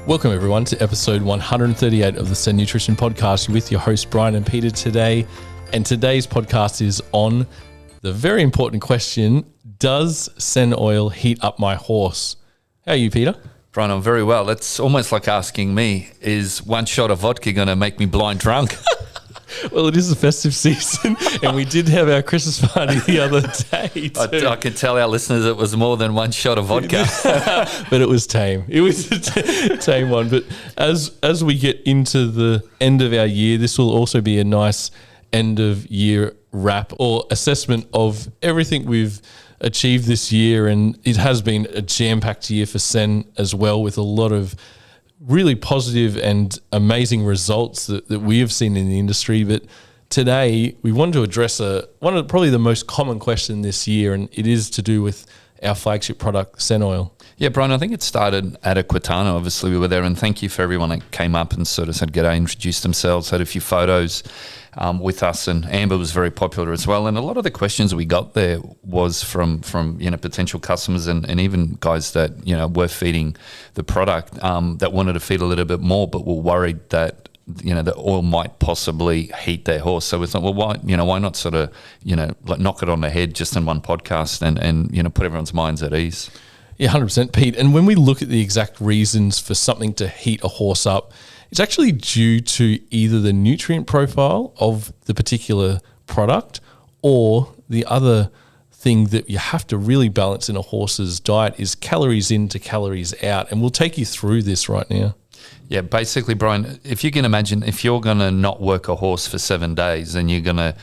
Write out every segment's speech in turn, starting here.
Welcome everyone to episode 138 of the CEN Nutrition Podcast with your host Bryan and Peter today. And today's podcast is on the very important question, does CEN Oil heat up my horse? How are you, Peter? Bryan, I'm very well. It's almost like asking me, is one shot of vodka going to make me blind drunk? Well, it is the festive season, and we did have our Christmas party the other day too. I can tell our listeners it was more than one shot of vodka. But it was tame. It was a tame one. But as we get into the end of our year, this will also be a nice end of year wrap or assessment of everything we've achieved this year. And it has been a jam-packed year for CEN as well, with a lot of really positive and amazing results that we have seen in the industry. But today we wanted to address one of probably the most common question this year, and it is to do with our flagship product, CEN Oil. Yeah, Bryan, I think it started at Equitana. Obviously, we were there, and thank you for everyone that came up and sort of said g'day, introduced themselves, had a few photos with us, and Amber was very popular as well. And a lot of the questions we got there was from potential customers and even guys that were feeding the product that wanted to feed a little bit more, but were worried that the oil might possibly heat their horse. So we thought, well, why not sort of like knock it on the head just in one podcast and put everyone's minds at ease. Yeah, 100%, Pete. And when we look at the exact reasons for something to heat a horse up, it's actually due to either the nutrient profile of the particular product, or the other thing that you have to really balance in a horse's diet is calories in to calories out. And we'll take you through this right now. Yeah, basically, Bryan, if you can imagine, if you're going to not work a horse for 7 days and you're going to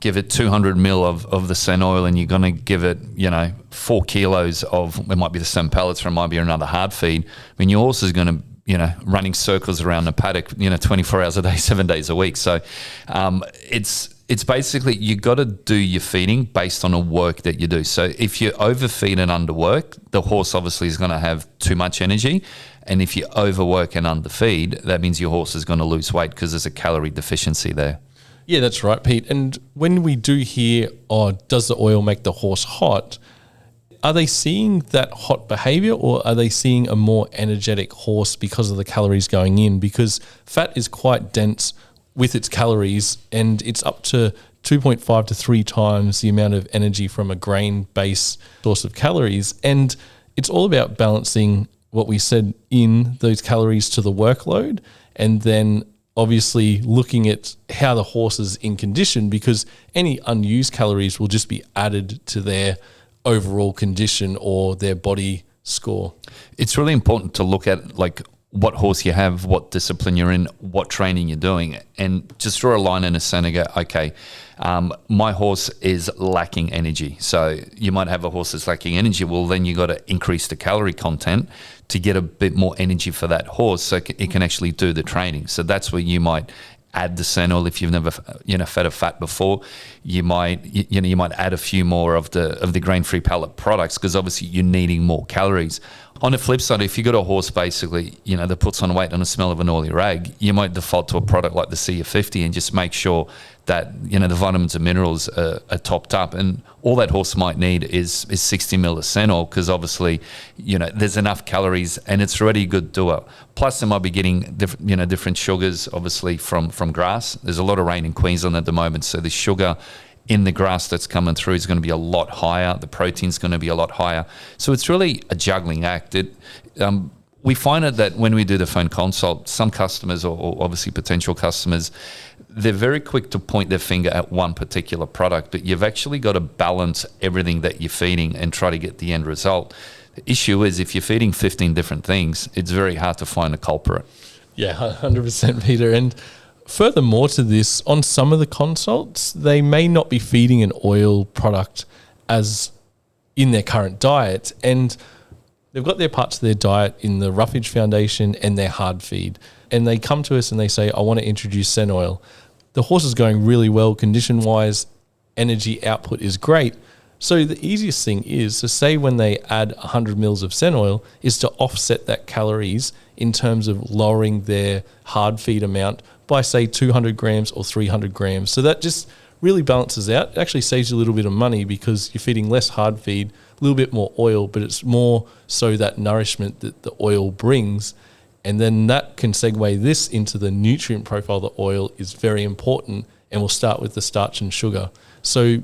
give it 200 mil of the CEN Oil, and you're going to give it, 4 kilos of, it might be the CEN pellets or it might be another hard feed, I mean, your horse is going to, running circles around the paddock, 24 hours a day, 7 days a week. So it's basically, you got to do your feeding based on the work that you do. So if you overfeed and underwork, the horse obviously is going to have too much energy. And if you overwork and underfeed, that means your horse is going to lose weight because there's a calorie deficiency there. Yeah, that's right, Pete. And when we do hear, does the oil make the horse hot? Are they seeing that hot behaviour, or are they seeing a more energetic horse because of the calories going in? Because fat is quite dense with its calories, and it's up to 2.5 to 3 times the amount of energy from a grain-based source of calories. And it's all about balancing what we said in those calories to the workload, and then obviously looking at how the horse is in condition, because any unused calories will just be added to their overall condition or their body score. It's really important to look at what horse you have, what discipline you're in, what training you're doing, and just draw a line in the sand and go, okay, my horse is lacking energy. So you might have a horse that's lacking energy. Well, then you got to increase the calorie content to get a bit more energy for that horse so it can actually do the training. So that's where you might add the CEN Oil. If you've never fed a fat before, you might add a few more of the grain-free pellet products, because obviously you're needing more calories. On the flip side, if you've got a horse basically, that puts on weight on the smell of an oily rag, you might default to a product like the CE50 and just make sure that the vitamins and minerals are topped up. And all that horse might need is 60 ml of CEN Oil, because obviously there's enough calories and it's already a good doer. Plus they might be getting different sugars obviously from grass. There's a lot of rain in Queensland at the moment, so the sugar in the grass that's coming through is going to be a lot higher. The protein's going to be a lot higher. So it's really a juggling act. We find it that when we do the phone consult, some customers or obviously potential customers, they're very quick to point their finger at one particular product, but you've actually got to balance everything that you're feeding and try to get the end result. The issue is if you're feeding 15 different things, it's very hard to find a culprit. Yeah, 100%, Peter. And furthermore to this, on some of the consults, they may not be feeding an oil product as in their current diet, and they've got their parts of their diet in the roughage foundation and their hard feed. And they come to us and they say, I want to introduce CEN Oil. The horse is going really well condition-wise, energy output is great. So the easiest thing is to say when they add 100 mils of CEN Oil is to offset that calories in terms of lowering their hard feed amount by say 200 grams or 300 grams. So that just really balances out. It actually saves you a little bit of money because you're feeding less hard feed, a little bit more oil, but it's more so that nourishment that the oil brings And then that can segue this into the nutrient profile of the oil is very important, and we'll start with the starch and sugar. So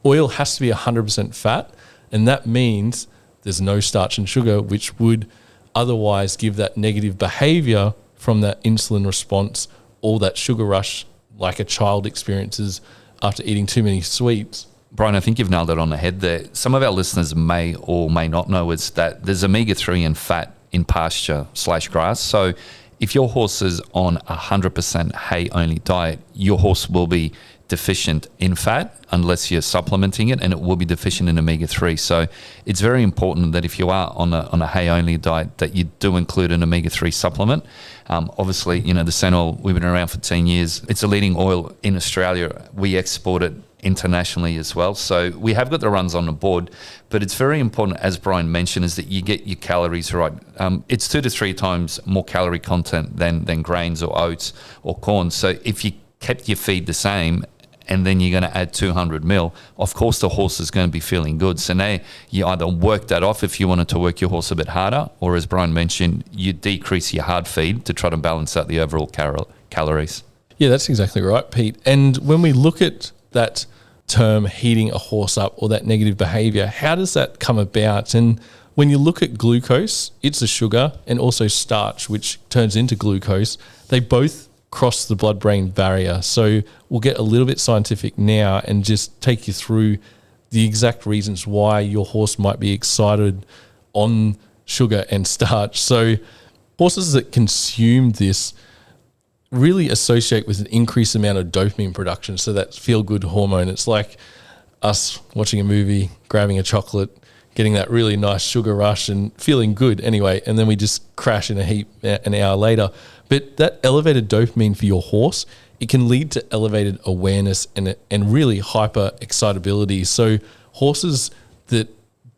oil has to be 100% fat, and that means there's no starch and sugar, which would otherwise give that negative behavior from that insulin response or that sugar rush like a child experiences after eating too many sweets. Bryan, I think you've nailed it on the head there. Some of our listeners may or may not know is that there's omega-3 in fat in pasture/grass. So if your horse is on 100% hay-only diet, your horse will be deficient in fat unless you're supplementing it, and it will be deficient in omega-3. So it's very important that if you are on a hay-only diet, that you do include an omega-3 supplement. Obviously, the CEN Oil, we've been around for 10 years. It's a leading oil in Australia. We export it internationally as well. So we have got the runs on the board, but it's very important, as Bryan mentioned, is that you get your calories right. It's 2 to 3 times more calorie content than grains or oats or corn. So if you kept your feed the same, and then you're going to add 200 mil, of course the horse is going to be feeling good. So now you either work that off if you wanted to work your horse a bit harder, or as Bryan mentioned, you decrease your hard feed to try to balance out the overall calories. Yeah, that's exactly right, Pete. And when we look at that term heating a horse up or that negative behavior, how does that come about? And when you look at glucose, it's a sugar, and also starch, which turns into glucose. They both cross the blood-brain barrier. So we'll get a little bit scientific now and just take you through the exact reasons why your horse might be excited on sugar and starch. So horses that consume this really associate with an increased amount of dopamine production, so that feel-good hormone. It's like us watching a movie, grabbing a chocolate, getting that really nice sugar rush and feeling good anyway, and then we just crash in a heap an hour later. But that elevated dopamine for your horse, it can lead to elevated awareness and really hyper excitability. So horses that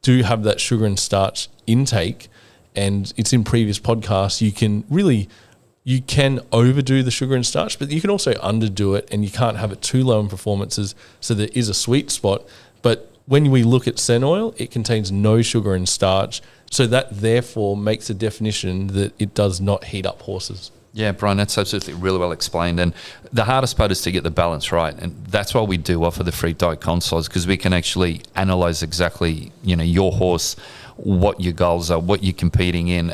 do have that sugar and starch intake, and it's in previous podcasts, you can overdo the sugar and starch, but you can also underdo it, and you can't have it too low in performances. So there is a sweet spot. But when we look at CEN Oil, it contains no sugar and starch. So that therefore makes a definition that it does not heat up horses. Yeah, Bryan, that's absolutely really well explained. And the hardest part is to get the balance right. And that's why we do offer the free diet consults, because we can actually analyze exactly, your horse, what your goals are, what you're competing in.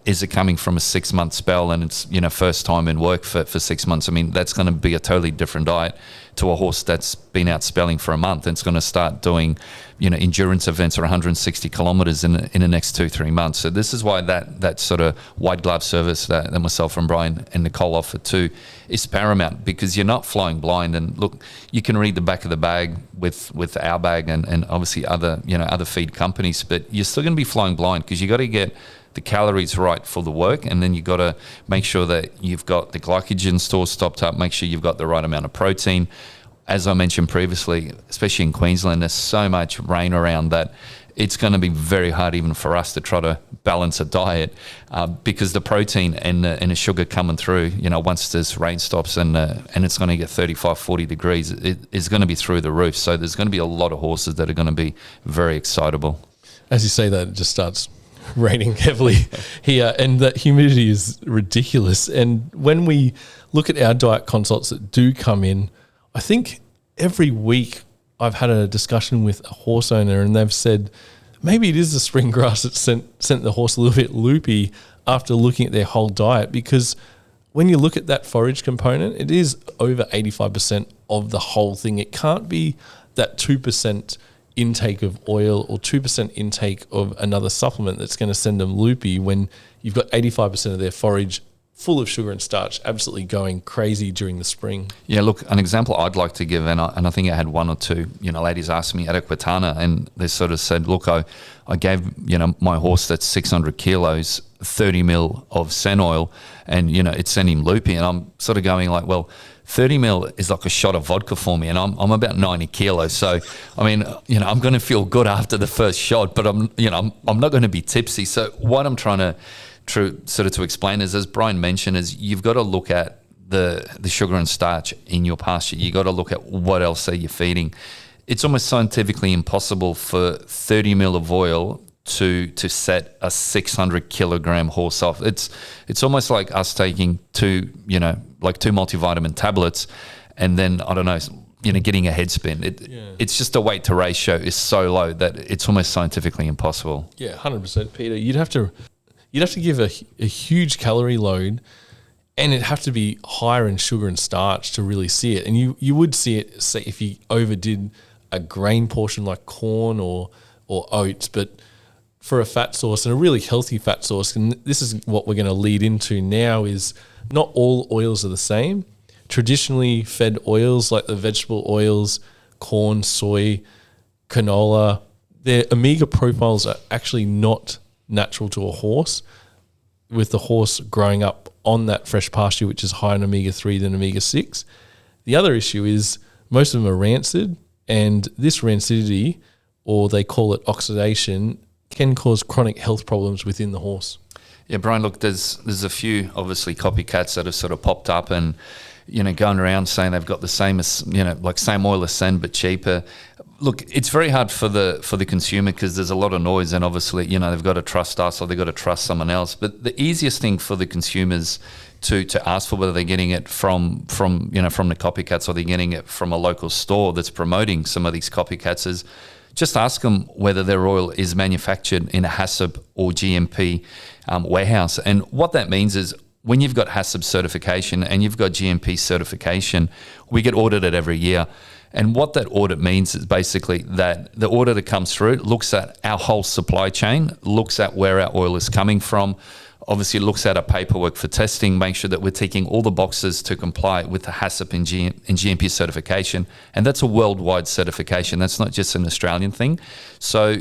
Is it coming from a 6-month spell and it's, first time in work for 6 months? I mean, that's going to be a totally different diet to a horse that's been out spelling for a month and it's going to start doing, endurance events or 160 kilometers in the next 2-3 months. So this is why that sort of white glove service that myself and Bryan and Nicole offer too is paramount, because you're not flying blind. And look, you can read the back of the bag with our bag and obviously other feed companies, but you're still going to be flying blind, because you got to get the calories right for the work, and then you got to make sure that you've got the glycogen stores stocked up, make sure you've got the right amount of protein. As I mentioned previously, especially in Queensland, there's so much rain around that it's going to be very hard even for us to try to balance a diet, because the protein and the sugar coming through, once this rain stops and it's going to get 35, 40 degrees, it is going to be through the roof. So there's going to be a lot of horses that are going to be very excitable. As you say that, it just starts raining heavily here, and that humidity is ridiculous. And when we look at our diet consults that do come in, I think every week I've had a discussion with a horse owner, and they've said maybe it is the spring grass that sent the horse a little bit loopy after looking at their whole diet, because when you look at that forage component, it is over 85% of the whole thing. It can't be that 2% intake of oil or 2% intake of another supplement that's going to send them loopy when you've got 85% of their forage full of sugar and starch, absolutely going crazy during the spring. Yeah, look, an example I'd like to give, and I think I had one or two, ladies ask me at Equitana, and they sort of said, look, I gave, my horse that's 600 kilos, 30 mil of CEN Oil, and, it sent him loopy. And I'm sort of going like, well, 30 mil is like a shot of vodka for me, and I'm about 90 kilos. So, I mean, I'm going to feel good after the first shot, but I'm not going to be tipsy. So what I'm trying to to explain is, as Bryan mentioned, is you've got to look at the sugar and starch in your pasture. You got to look at what else are you feeding. It's almost scientifically impossible for 30 mil of oil to set a 600 kilogram horse off. It's almost like us taking two multivitamin tablets and then, I don't know, getting a head spin. It's just the weight to ratio is so low that it's almost scientifically impossible. Yeah, 100%, Peter. You'd have to give a huge calorie load, and it'd have to be higher in sugar and starch to really see it. And you would see it, say, if you overdid a grain portion like corn or oats, but for a fat source, and a really healthy fat source, and this is what we're going to lead into now, is not all oils are the same. Traditionally fed oils like the vegetable oils, corn, soy, canola, their omega profiles are actually not natural to a horse, with the horse growing up on that fresh pasture, which is higher in omega-3 than omega-6. The other issue is most of them are rancid, and this rancidity, or they call it oxidation, can cause chronic health problems within the horse. Yeah, Brian, look, there's a few, obviously, copycats that have sort of popped up and, going around saying they've got the same as, like same oil as CEN, but cheaper. Look, it's very hard for the consumer because there's a lot of noise, and obviously, they've got to trust us or they've got to trust someone else. But the easiest thing for the consumers to ask for, whether they're getting it from the copycats or they're getting it from a local store that's promoting some of these copycats, is just ask them whether their oil is manufactured in a HACCP or GMP warehouse. And what that means is, when you've got HACCP certification and you've got GMP certification, we get audited every year. And what that audit means is basically that the auditor comes through, looks at our whole supply chain, looks at where our oil is coming from, obviously looks at our paperwork for testing, make sure that we're ticking all the boxes to comply with the HACCP and GMP certification. And that's a worldwide certification. That's not just an Australian thing. So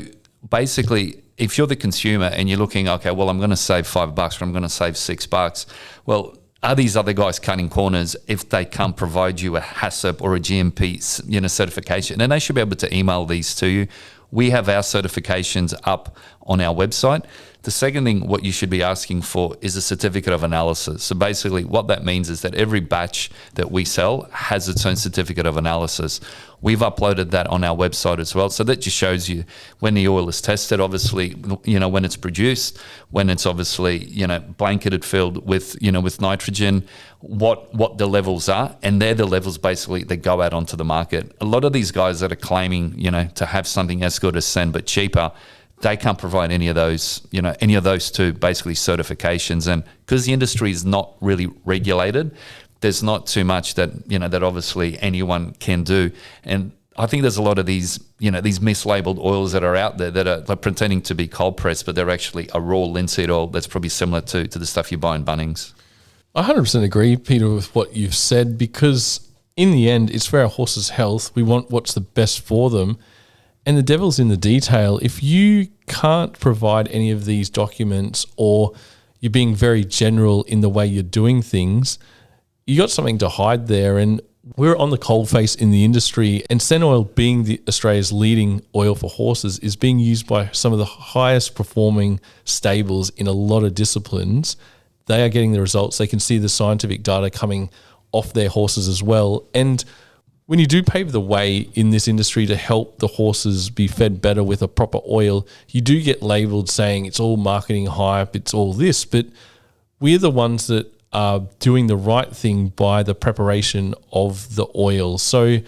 basically, if you're the consumer and you're looking, okay, well, I'm going to save $5 or I'm going to save $6, well, are these other guys cutting corners if they can't provide you a HACCP or a GMP certification? And they should be able to email these to you. We have our certifications up on our website. The second thing, what you should be asking for is a certificate of analysis. So basically what that means is that every batch that we sell has its own certificate of analysis. We've uploaded that on our website as well. So that just shows you when the oil is tested, obviously, when it's produced, when it's obviously, blanketed, filled with, with nitrogen, what the levels are. And they're the levels basically that go out onto the market. A lot of these guys that are claiming, to have something as good as CEN but cheaper, they can't provide any of those two basically certifications. And because the industry is not really regulated, there's not too much that, that obviously anyone can do. And I think there's a lot of these, these mislabeled oils that are out there that are like pretending to be cold pressed, but they're actually a raw linseed oil that's probably similar to the stuff you buy in Bunnings. I 100% agree, Peter, with what you've said, because in the end, it's for our horses' health. We want what's the best for them. And the devil's in the detail. If you can't provide any of these documents, or you're being very general in the way you're doing things, you got something to hide there. And we're on the coalface in the industry, and CEN Oil, being Australia's leading oil for horses, is being used by some of the highest performing stables in a lot of disciplines. They are getting the results. They can see the scientific data coming off their horses as well. And when you do pave the way in this industry to help the horses be fed better with a proper oil, you do get labelled saying it's all marketing hype, it's all this, but we're the ones that are doing the right thing by the preparation of the oil. So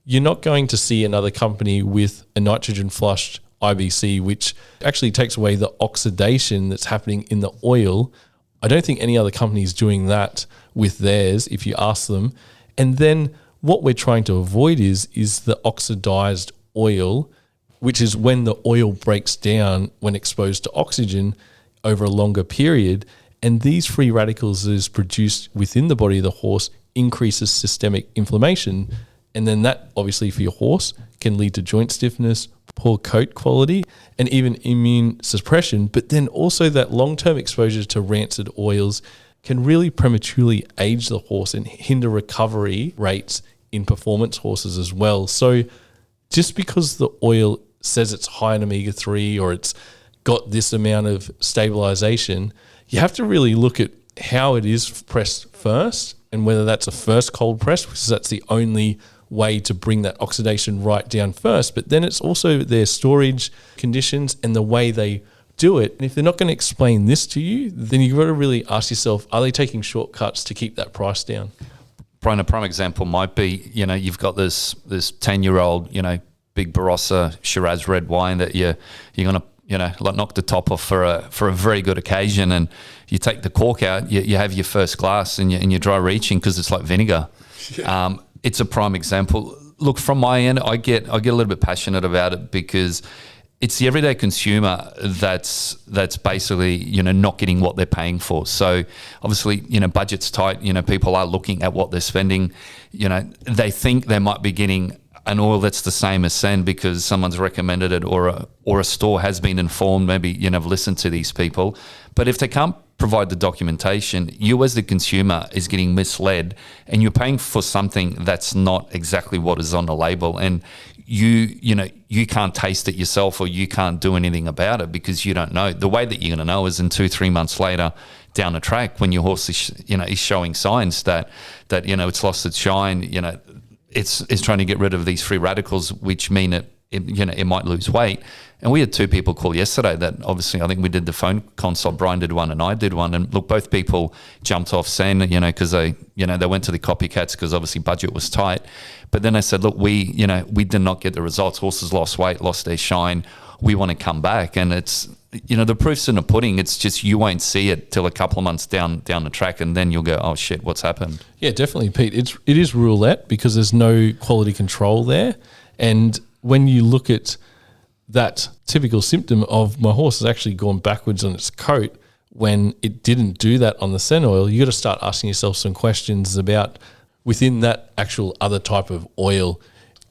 you're not going to see another company with a nitrogen flushed IBC, which actually takes away the oxidation that's happening in the oil. I don't think any other company is doing that with theirs, if you ask them. And then what we're trying to avoid is the oxidized oil, which is when the oil breaks down when exposed to oxygen over a longer period. And these free radicals that is produced within the body of the horse increases systemic inflammation. And then that, obviously, for your horse can lead to joint stiffness, poor coat quality, and even immune suppression. But then also that long-term exposure to rancid oils can really prematurely age the horse and hinder recovery rates in performance horses as well. So just because the oil says it's high in omega-3 or it's got this amount of stabilization, you have to really look at how it is pressed first, and whether that's a first cold press, because that's the only way to bring that oxidation right down first, but then it's also their storage conditions and the way they do it. And if they're not going to explain this to you, then you've got to really ask yourself, are they taking shortcuts to keep that price down? Brian, a prime example might be, you've got this 10-year-old, big Barossa Shiraz red wine that you're going to, like knock the top off for a very good occasion, and you take the cork out, you have your first glass, and you're dry reaching because it's like vinegar. Yeah. It's a prime example. Look, from my end, I get a little bit passionate about it because it's the everyday consumer that's basically not getting what they're paying for. So obviously budget's tight. People are looking at what they're spending. They think they might be getting an oil that's the same as CEN because someone's recommended it, or a store has been informed. Maybe listened to these people, but if they can't provide the documentation, you as the consumer is getting misled, and you're paying for something that's not exactly what is on the label, and you can't taste it yourself, or you can't do anything about it because you don't know. The way that you're going to know is in 2-3 months later down the track when your horse is showing signs that it's lost its shine. It's trying to get rid of these free radicals, which mean it might lose weight. And we had 2 people call yesterday that obviously I think we did the phone consult. Brian did one and I did one. And look, both people jumped off CEN, because they went to the copycats because obviously budget was tight. But then they said, look, we did not get the results. Horses lost weight, lost their shine. We want to come back. And it's, the proof's in the pudding. It's just you won't see it till a couple of months down the track, and then you'll go, oh shit, what's happened? Yeah, definitely, Pete. It is roulette because there's no quality control there. And when you look at that typical symptom of my horse has actually gone backwards on its coat when it didn't do that on the CEN oil, you got to start asking yourself some questions about within that actual other type of oil.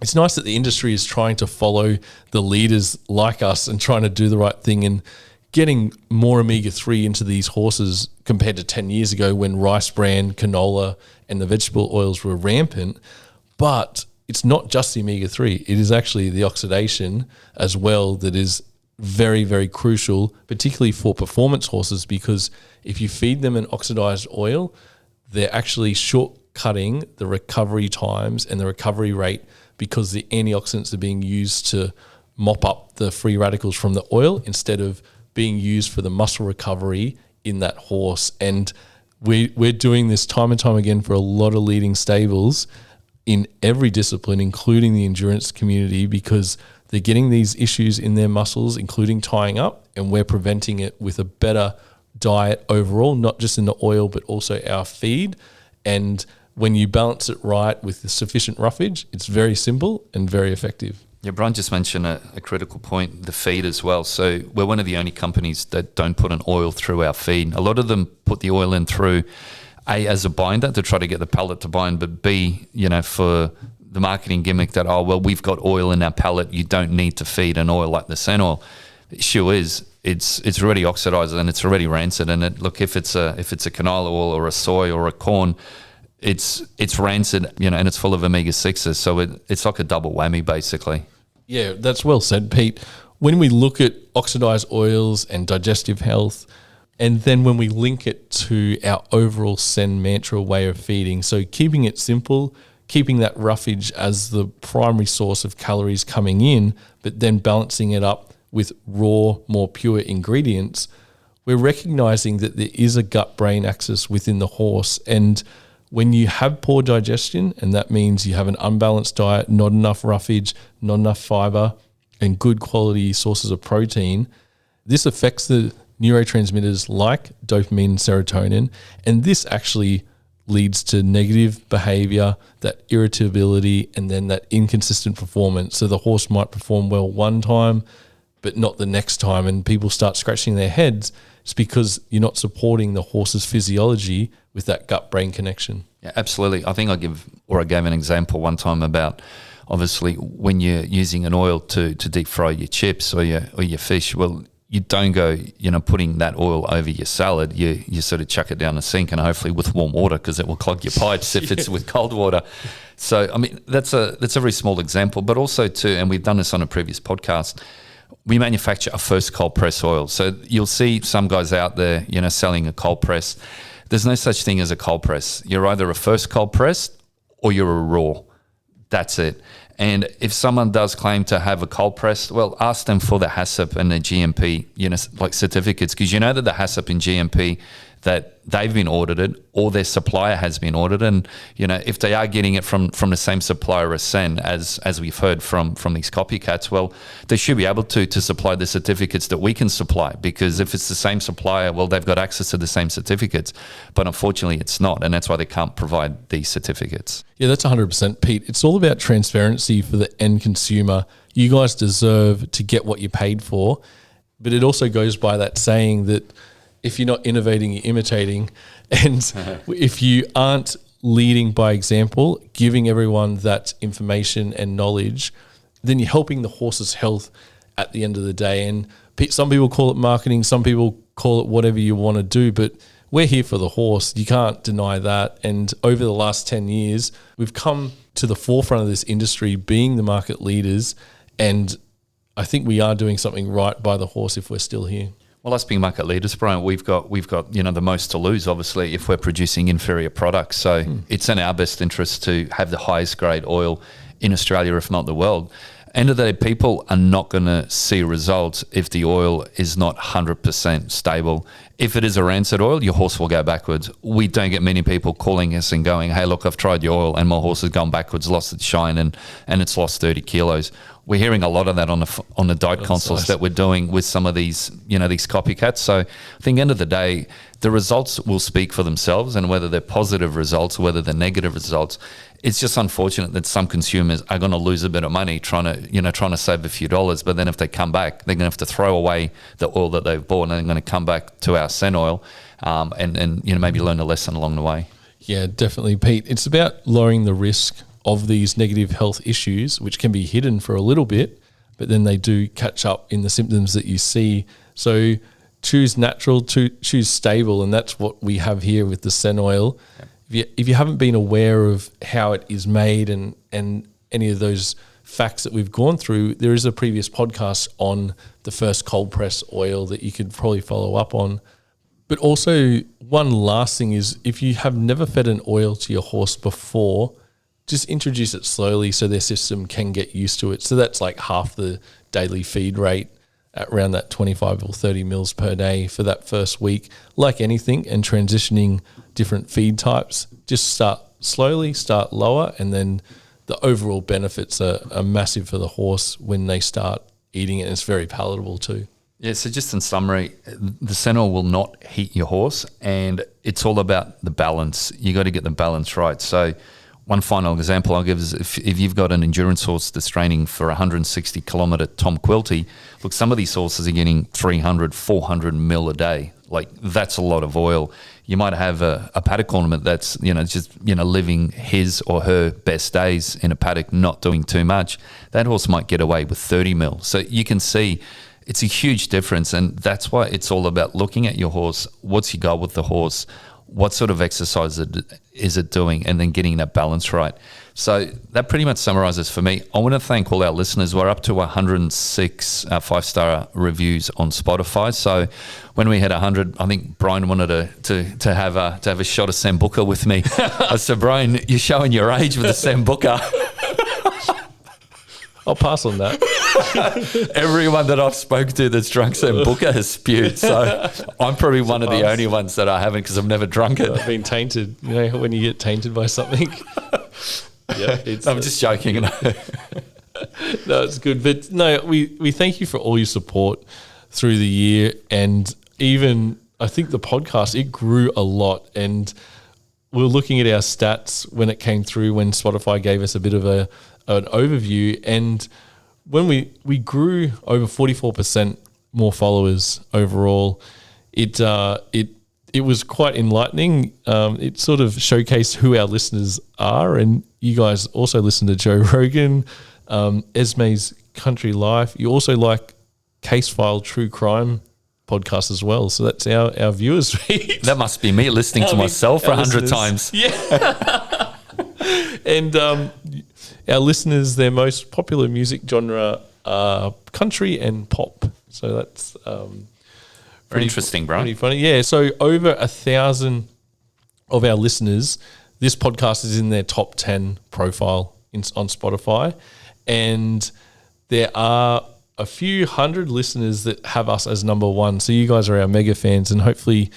It's nice that the industry is trying to follow the leaders like us and trying to do the right thing and getting more omega-3 into these horses compared to 10 years ago when rice bran, canola, and the vegetable oils were rampant. But it's not just the omega-3. It is actually the oxidation as well that is very, very crucial, particularly for performance horses, because if you feed them an oxidized oil, they're actually shortcutting the recovery times and the recovery rate because the antioxidants are being used to mop up the free radicals from the oil instead of being used for the muscle recovery in that horse. And we're doing this time and time again for a lot of leading stables in every discipline, including the endurance community, because they're getting these issues in their muscles, including tying up, and we're preventing it with a better diet overall, not just in the oil, but also our feed. And when you balance it right with the sufficient roughage, it's very simple and very effective. Yeah, Brian just mentioned a critical point, the feed as well. So we're one of the only companies that don't put an oil through our feed. A lot of them put the oil in through A, as a binder to try to get the pellet to bind, but B, for the marketing gimmick that, we've got oil in our pellet, you don't need to feed an oil like the CEN oil. The issue is it's already oxidized and it's already rancid. And if it's a canola oil or a soy or a corn, it's rancid, and it's full of omega-6s. So it's like a double whammy, basically. Yeah, that's well said, Pete. When we look at oxidized oils and digestive health, and then when we link it to our overall CEN mantra way of feeding, so keeping it simple, keeping that roughage as the primary source of calories coming in, but then balancing it up with raw, more pure ingredients, we're recognizing that there is a gut-brain axis within the horse. And when you have poor digestion, and that means you have an unbalanced diet, not enough roughage, not enough fiber, and good quality sources of protein, this affects the neurotransmitters like dopamine and serotonin, and this actually leads to negative behavior, that irritability, and then that inconsistent performance. So the horse might perform well one time, but not the next time, and people start scratching their heads. It's because you're not supporting the horse's physiology with that gut-brain connection. Yeah, absolutely. I think I gave an example one time about obviously when you're using an oil to deep fry your chips or your fish. Well, you don't go, putting that oil over your salad. You sort of chuck it down the sink, and hopefully with warm water, because it will clog your pipes if it's with cold water. So, I mean, that's a very small example, but also too, and we've done this on a previous podcast, we manufacture a first cold press oil. So you'll see some guys out there, selling a cold press. There's no such thing as a cold press. You're either a first cold press or you're a raw. That's it. And if someone does claim to have a cold press, well, ask them for the HACCP and the GMP, like certificates, because you know that the HACCP and GMP, that they've been audited or their supplier has been audited. And, if they are getting it from the same supplier as CEN, as we've heard from these copycats, well, they should be able to supply the certificates that we can supply, because if it's the same supplier, well, they've got access to the same certificates. But unfortunately, it's not. And that's why they can't provide these certificates. Yeah, that's 100%, Pete. It's all about transparency for the end consumer. You guys deserve to get what you paid for. But it also goes by that saying that if you're not innovating, you're imitating. And if you aren't leading by example, giving everyone that information and knowledge, then you're helping the horse's health at the end of the day. And some people call it marketing, some people call it whatever you want to do, but we're here for the horse. You can't deny that. And over the last 10 years, we've come to the forefront of this industry, being the market leaders. And I think we are doing something right by the horse if we're still here. Well, us being market leaders, Brian, we've got the most to lose, obviously, if we're producing inferior products. So it's in our best interest to have the highest grade oil in Australia, if not the world. End of the day, people are not going to see results if the oil is not 100% stable. If it is a rancid oil, your horse will go backwards. We don't get many people calling us and going, hey, look, I've tried your oil and my horse has gone backwards, lost its shine and it's lost 30 kilos. We're hearing a lot of that on the diet consults that we're doing with some of these, these copycats. So I think end of the day, the results will speak for themselves, and whether they're positive results, whether they're negative results, it's just unfortunate that some consumers are going to lose a bit of money trying to save a few dollars. But then if they come back, they're going to have to throw away the oil that they've bought, and they're going to come back to our CEN Oil and maybe learn a lesson along the way. Yeah, definitely, Pete. It's about lowering the risk of these negative health issues, which can be hidden for a little bit, but then they do catch up in the symptoms that you see. So choose natural, choose stable, and that's what we have here with the CEN Oil. Yeah. If you haven't been aware of how it is made and any of those facts that we've gone through, there is a previous podcast on the first cold press oil that you could probably follow up on. But also, one last thing is, if you have never fed an oil to your horse before, just introduce it slowly so their system can get used to it. So that's like half the daily feed rate at around that 25 or 30 mils per day for that first week. Like anything, and transitioning different feed types, just start slowly, start lower, and then the overall benefits are massive for the horse when they start eating it. And it's very palatable too. Yeah, so just in summary, the CEN Oil will not heat your horse, and it's all about the balance. You got to get the balance right. So one final example I'll give is if you've got an endurance horse that's training for 160 kilometre Tom Quilty, look, some of these horses are getting 300, 400 mil a day. Like, that's a lot of oil. You might have a paddock ornament that's, living his or her best days in a paddock, not doing too much. That horse might get away with 30 mil. So you can see it's a huge difference. And that's why it's all about looking at your horse. What's your goal with the horse? What sort of exercise is it doing, and then getting that balance right. So that pretty much summarizes for me. I want to thank all our listeners. We're up to 106 5-star reviews on Spotify. So when we had 100, I think Brian wanted to have a shot of Sambuca with me. I said, Brian, you're showing your age with the Sambuca. I'll pass on that. Everyone that I've spoken to that's drunk Sambuca has spewed. So I'm probably one of the only ones that I haven't, because I've never drunk it. I've been tainted. You know, when you get tainted by something. Yeah, I'm just joking. No, it's good. But no, we thank you for all your support through the year. And even, I think the podcast, it grew a lot. And we were looking at our stats when it came through, when Spotify gave us a bit of an overview, and when we grew over 44% more followers overall, it was quite enlightening. It sort of showcased who our listeners are, and you guys also listen to Joe Rogan, Esme's Country Life. You also like Case File True Crime podcast as well. So that's our viewers feed. That must be me listening to myself 100 times. Yeah. And our listeners, their most popular music genre are country and pop. So that's very interesting, bro. Pretty funny. Yeah. So over 1,000 of our listeners, this podcast is in their top 10 profile on Spotify, and there are a few hundred listeners that have us as number one. So you guys are our mega fans, and hopefully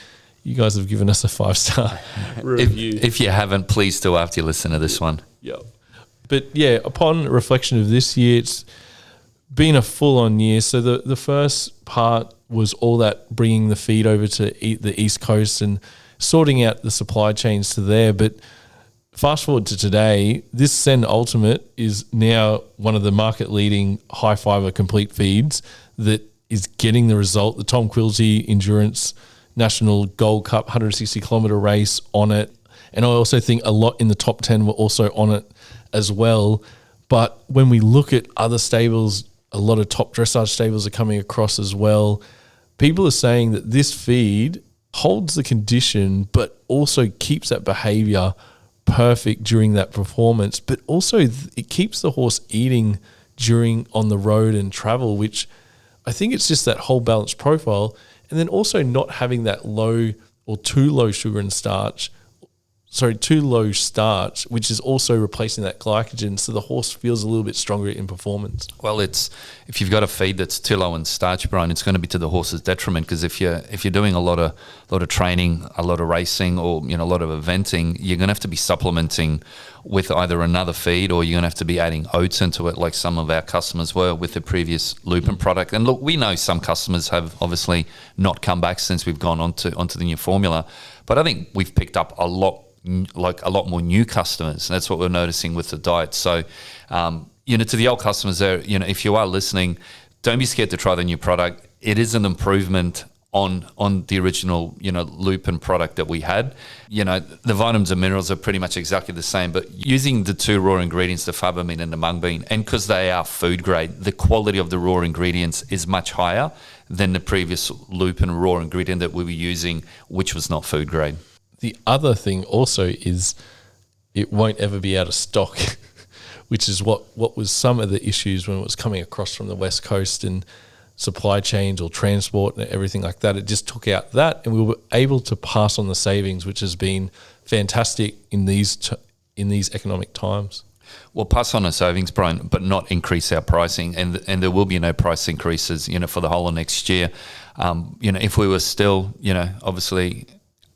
you guys have given us a 5-star review. If you haven't, please do after you listen to this one. Yep. But yeah, upon reflection of this year, it's been a full-on year. So the first part was all that bringing the feed over to the East Coast and sorting out the supply chains to there. But fast forward to today, this CEN Ultimate is now one of the market-leading high-fiber complete feeds that is getting the result. The Tom Quilty Endurance National Gold Cup 160-kilometre race on it. And I also think a lot in the top 10 were also on it as well. But when we look at other stables, a lot of top dressage stables are coming across as well. People are saying that this feed holds the condition, but also keeps that behaviour perfect during that performance. But also it keeps the horse eating during on the road and travel, which I think it's just that whole balanced profile. And then also not having that low or too low sugar and starch, too low starch, which is also replacing that glycogen, so the horse feels a little bit stronger in performance. Well, it's if you've got a feed that's too low in starch, Brian, it's going to be to the horse's detriment, because if you're doing a lot of training, a lot of racing, or a lot of eventing, you're going to have to be supplementing with either another feed, or you're going to have to be adding oats into it, like some of our customers were with the previous Lupin product. And look, we know some customers have obviously not come back since we've gone onto the new formula, but I think we've picked up a lot more new customers. And that's what we're noticing with the diet. So, to the old customers there, if you are listening, don't be scared to try the new product. It is an improvement on the original, Lupin product that we had. The vitamins and minerals are pretty much exactly the same, but using the two raw ingredients, the faba bean and the mung bean, and because they are food grade, the quality of the raw ingredients is much higher than the previous Lupin raw ingredient that we were using, which was not food grade. The other thing also is it won't ever be out of stock, which is what was some of the issues when it was coming across from the West Coast and supply chains or transport and everything like that. It just took out that, and we were able to pass on the savings, which has been fantastic in these economic times. We'll pass on our savings, Brian, but not increase our pricing, and there will be no price increases, for the whole of next year. If we were still, obviously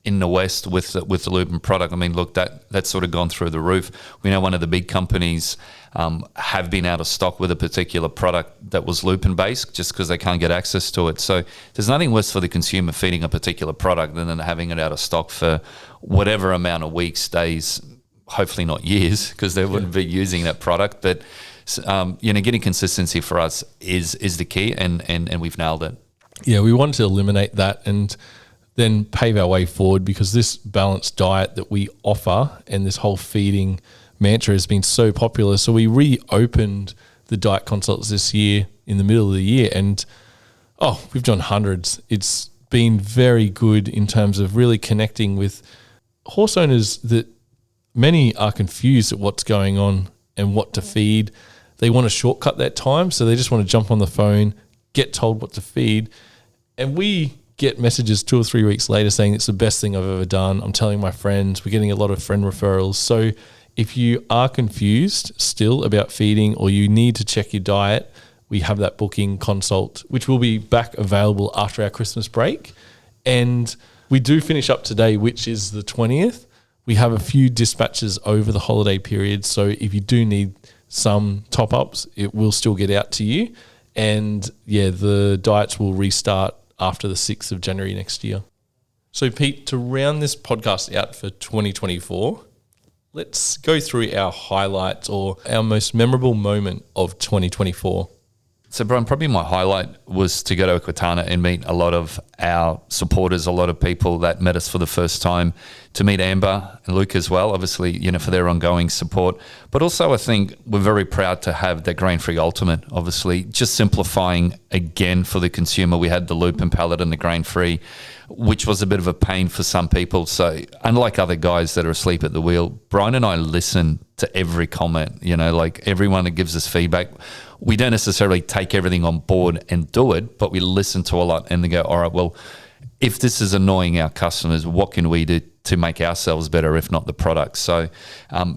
in the West with the Lupin product, I mean, look, that's sort of gone through the roof. We know one of the big companies have been out of stock with a particular product that was Lupin based, just because they can't get access to it. So there's nothing worse for the consumer feeding a particular product than having it out of stock for whatever amount of weeks, days, hopefully not years, because they wouldn't be using that product. But getting consistency for us is the key, and we've nailed it. Yeah, we wanted to eliminate that and then pave our way forward, because this balanced diet that we offer and this whole feeding mantra has been so popular. So we reopened the diet consults this year in the middle of the year, and we've done hundreds. It's been very good in terms of really connecting with horse owners that many are confused at what's going on and what to feed. They want to shortcut that time, so they just want to jump on the phone, get told what to feed, and we get messages 2 or 3 weeks later saying it's the best thing I've ever done. I'm telling my friends. We're getting a lot of friend referrals. So if you are confused still about feeding, or you need to check your diet, we have that booking consult, which will be back available after our Christmas break. And we do finish up today, which is the 20th. We have a few dispatches over the holiday period. So if you do need some top-ups, it will still get out to you. And yeah, the diets will restart after the 6th of January next year. So Pete, to round this podcast out for 2024, let's go through our highlights or our most memorable moment of 2024. So, Brian, probably my highlight was to go to Equitana and meet a lot of our supporters, a lot of people that met us for the first time, to meet Amber and Luke as well, obviously, for their ongoing support. But also, I think we're very proud to have the grain-free ultimate, obviously, just simplifying again for the consumer. We had the Lupin pallet and the grain-free, which was a bit of a pain for some people. So unlike other guys that are asleep at the wheel, Brian and I listen to every comment, like everyone that gives us feedback. We don't necessarily take everything on board and do it, but we listen to a lot and they go, all right, well, if this is annoying our customers, what can we do to make ourselves better, if not the product. So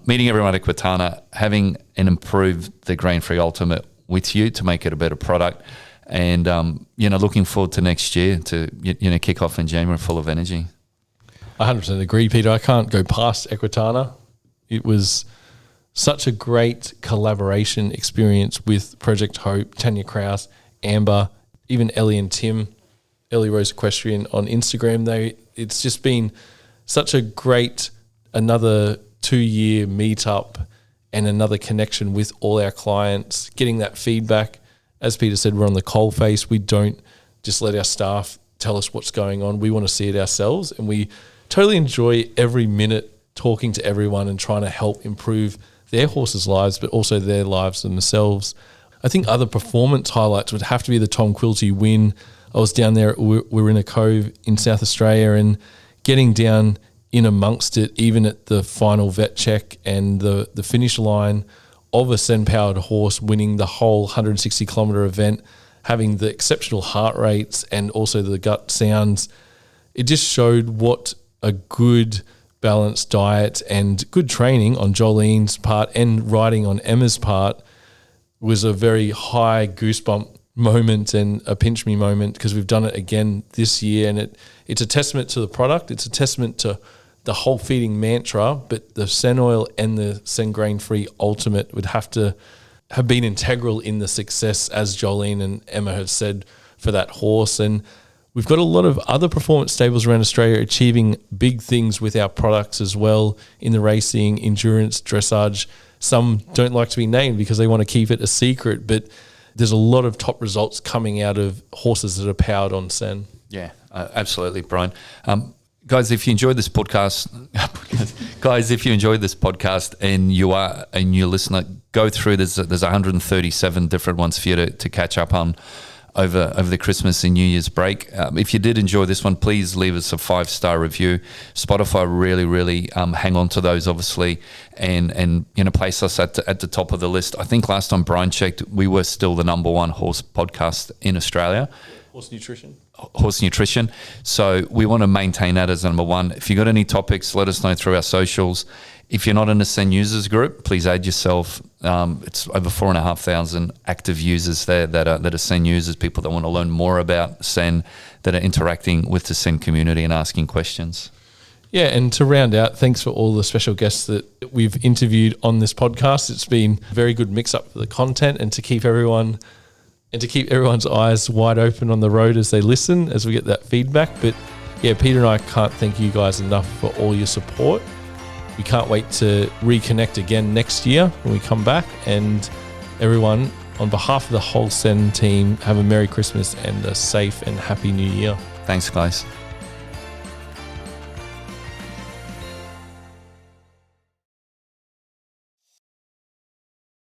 meeting everyone at Equitana, having and improve the grain-free ultimate with you to make it a better product, and looking forward to next year to kick off in January full of energy. 100% agree, Peter. I can't go past Equitana. It was such a great collaboration experience with Project Hope, Tanya Kraus, Amber, even Ellie and Tim, Ellie Rose Equestrian on Instagram. It's just been such a great, another 2-year meetup and another connection with all our clients, getting that feedback. As Peter said, we're on the coalface. We don't just let our staff tell us what's going on. We want to see it ourselves, and we totally enjoy every minute talking to everyone and trying to help improve their horses' lives, but also their lives themselves. I think other performance highlights would have to be the Tom Quilty win. I was down there, we were in a cove in South Australia, and getting down in amongst it, even at the final vet check and the finish line of a CEN-powered horse winning the whole 160-kilometre event, having the exceptional heart rates and also the gut sounds. It just showed what a good balanced diet and good training on Jolene's part and riding on Emma's part was a very high goosebump moment and a pinch me moment, because we've done it again this year, and it's a testament to the product. It's a testament to the whole feeding mantra, but the CEN Oil and the CEN Grain-Free Ultimate would have to have been integral in the success, as Jolene and Emma have said, for that horse. And we've got a lot of other performance stables around Australia achieving big things with our products as well in the racing, endurance, dressage. Some don't like to be named because they want to keep it a secret, but there's a lot of top results coming out of horses that are powered on CEN. Yeah, absolutely, Brian. Guys, if you enjoyed this podcast, and you are a new listener, go through. There's 137 different ones for you to catch up on over the Christmas and New Year's break. If you did enjoy this one, please leave us a 5-star review. Spotify really hang on to those, obviously, and place us at the top of the list. I think last time Brian checked, we were still the number 1 horse podcast in Australia. Horse nutrition. So we want to maintain that as number 1. If you got any topics, let us know through our socials. If you're not in the CEN users group, please add yourself. It's over 4,500 active users there that are CEN users, people that want to learn more about CEN, that are interacting with the CEN community and asking questions. Yeah, and to round out, thanks for all the special guests that we've interviewed on this podcast. It's been a very good mix-up for the content, and to keep everyone's eyes wide open on the road as they listen, as we get that feedback. But yeah, Peter and I can't thank you guys enough for all your support. We can't wait to reconnect again next year when we come back. And everyone, on behalf of the whole CEN team, have a Merry Christmas and a safe and happy New Year. Thanks, guys.